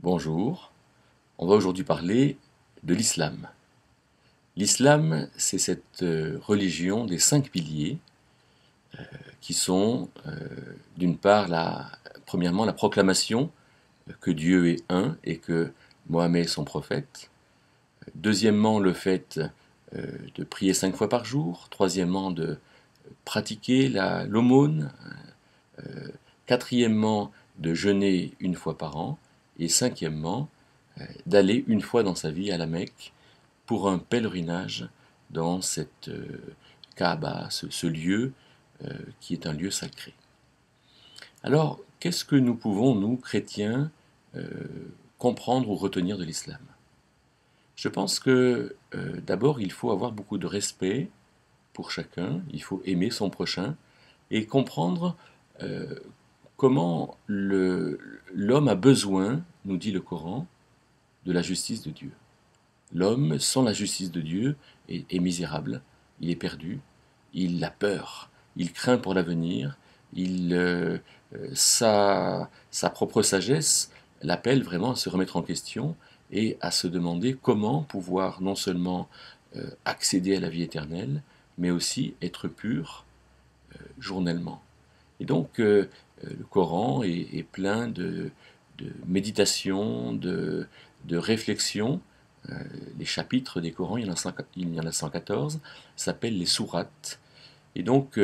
Bonjour, on va aujourd'hui parler de l'islam. L'islam, c'est cette religion des 5 piliers qui sont, d'une part, premièrement, la proclamation que Dieu est un et que Mohammed est son prophète. Deuxièmement, le fait de prier 5 fois par jour. Troisièmement, de pratiquer l'aumône. Quatrièmement, de jeûner une fois par an. Et cinquièmement, d'aller une fois dans sa vie à la Mecque pour un pèlerinage dans cette Kaaba, ce lieu qui est un lieu sacré. Alors, qu'est-ce que nous pouvons, nous, chrétiens, comprendre ou retenir de l'islam? Je pense que d'abord, il faut avoir beaucoup de respect pour chacun, il faut aimer son prochain et comprendre comment l'homme a besoin, nous dit le Coran, de la justice de Dieu. L'homme, sans la justice de Dieu, est misérable, il est perdu, il a peur, il craint pour l'avenir, sa propre sagesse l'appelle vraiment à se remettre en question et à se demander comment pouvoir non seulement accéder à la vie éternelle, mais aussi être pur journellement. Et donc, le Coran est plein de méditation, de réflexion. Les chapitres des Corans, il y en a 114, s'appellent les sourates. Et donc,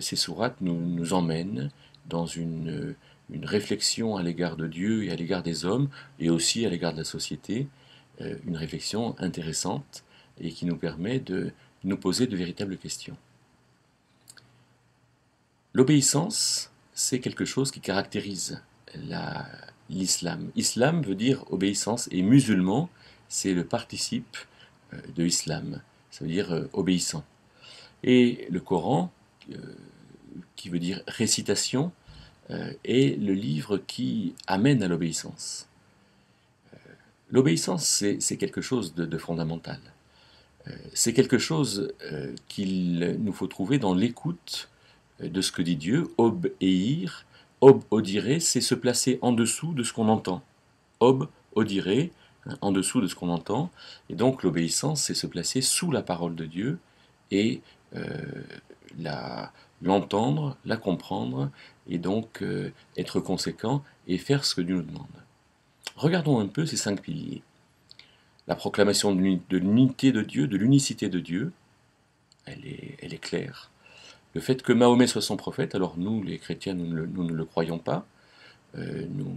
ces sourates nous emmènent dans une réflexion à l'égard de Dieu et à l'égard des hommes, et aussi à l'égard de la société, une réflexion intéressante et qui nous permet de nous poser de véritables questions. L'obéissance, c'est quelque chose qui caractérise l'islam. Islam veut dire obéissance et musulman, c'est le participe de islam, ça veut dire obéissant. Et le Coran, qui veut dire récitation, est le livre qui amène à l'obéissance. L'obéissance, c'est quelque chose de fondamental. C'est quelque chose qu'il nous faut trouver dans l'écoute de ce que dit Dieu. Obéir, obodire, c'est se placer en dessous de ce qu'on entend. Obodire, en dessous de ce qu'on entend. Et donc l'obéissance, c'est se placer sous la parole de Dieu et l'entendre, la comprendre, et donc être conséquent et faire ce que Dieu nous demande. Regardons un peu ces 5 piliers. La proclamation de l'unité de Dieu, de l'unicité de Dieu, elle est claire. Le fait que Mahomet soit son prophète, alors nous, les chrétiens, nous ne le croyons pas. Nous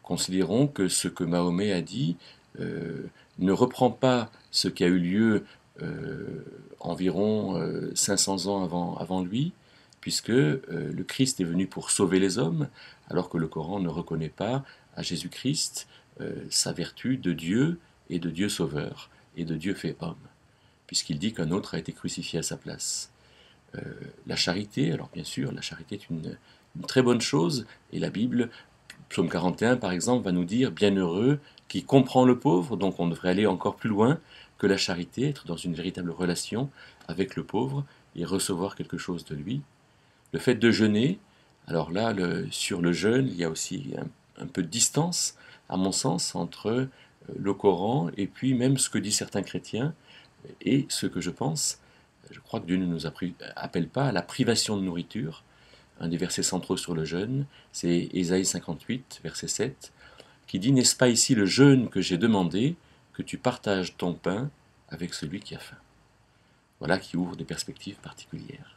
considérons que ce que Mahomet a dit ne reprend pas ce qui a eu lieu environ 500 ans avant lui, puisque le Christ est venu pour sauver les hommes, alors que le Coran ne reconnaît pas à Jésus-Christ sa vertu de Dieu et de Dieu sauveur, et de Dieu fait homme, puisqu'il dit qu'un autre a été crucifié à sa place. La charité, alors bien sûr, la charité est une très bonne chose, et la Bible, Psaume 41 par exemple, va nous dire « Bienheureux qui comprend le pauvre », donc on devrait aller encore plus loin que la charité, être dans une véritable relation avec le pauvre et recevoir quelque chose de lui. Le fait de jeûner, alors là, sur le jeûne, il y a aussi un peu de distance, à mon sens, entre le Coran et puis même ce que disent certains chrétiens et ce que je pense. Je crois que Dieu ne nous appelle pas à la privation de nourriture. Un des versets centraux sur le jeûne, c'est Ésaïe 58, verset 7, qui dit « N'est-ce pas ici le jeûne que j'ai demandé, que tu partages ton pain avec celui qui a faim ?» Voilà qui ouvre des perspectives particulières.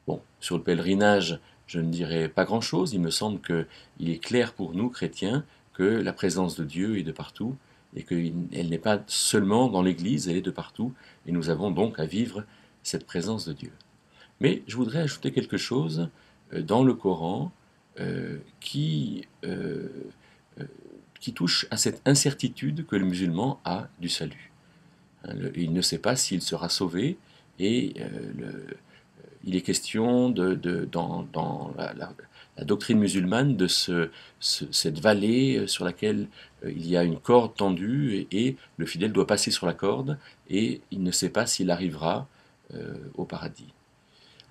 Bon, sur le pèlerinage, je ne dirais pas grand-chose. Il me semble qu'il est clair pour nous, chrétiens, que la présence de Dieu est de partout et qu'elle n'est pas seulement dans l'Église, elle est de partout. Et nous avons donc à vivre cette présence de Dieu. Mais je voudrais ajouter quelque chose dans le Coran qui touche à cette incertitude que le musulman a du salut. Il ne sait pas s'il sera sauvé et il est question dans la doctrine musulmane de cette vallée sur laquelle il y a une corde tendue et le fidèle doit passer sur la corde et il ne sait pas s'il arrivera au paradis.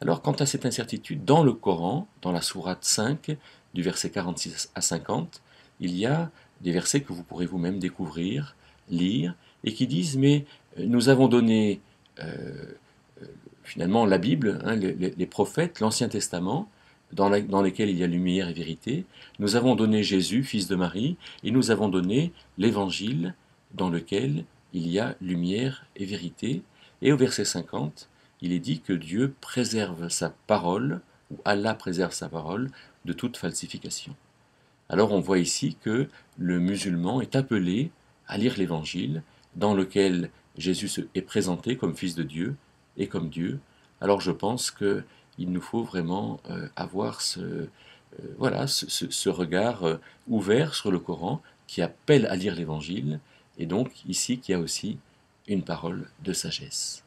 Alors quant à cette incertitude, dans le Coran, dans la sourate 5, du verset 46 à 50, il y a des versets que vous pourrez vous-même découvrir, lire, et qui disent, mais nous avons donné finalement la Bible, hein, les prophètes, l'Ancien Testament, dans lesquels il y a lumière et vérité. Nous avons donné Jésus, fils de Marie, et nous avons donné l'Évangile dans lequel il y a lumière et vérité. Et au verset 50, il est dit que Dieu préserve sa parole, ou Allah préserve sa parole, de toute falsification. Alors on voit ici que le musulman est appelé à lire l'Évangile, dans lequel Jésus est présenté comme fils de Dieu et comme Dieu. Alors je pense qu'il nous faut vraiment avoir ce regard ouvert sur le Coran qui appelle à lire l'Évangile, et donc ici qui a aussi une parole de sagesse.